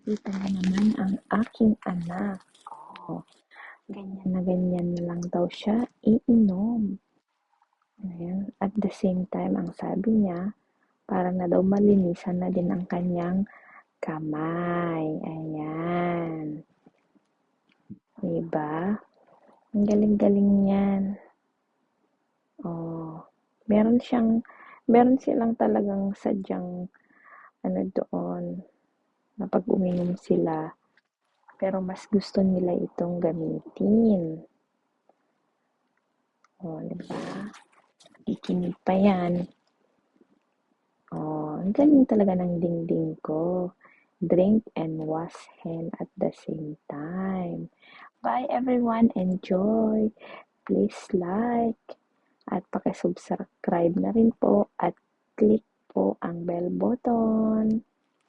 Kita mo naman ang aking anak. Oh, ganyan na lang daw siya iinom. Ayan. At the same time, ang sabi niya, para na daw malinisan na din ang kanyang kamay. Ayan. Diba? Ang galing-galing niyan. Oh, meron silang talagang sadyang doon, na pag uminom sila, pero mas gusto nila itong gamitin. Oh, diba? Ikinig pa yan. Oh, ang galing talaga ng dingding ko. Drink and wash hand at the same time. Bye everyone. Enjoy. Please like at paki-subscribe na rin po at click po ang bell button.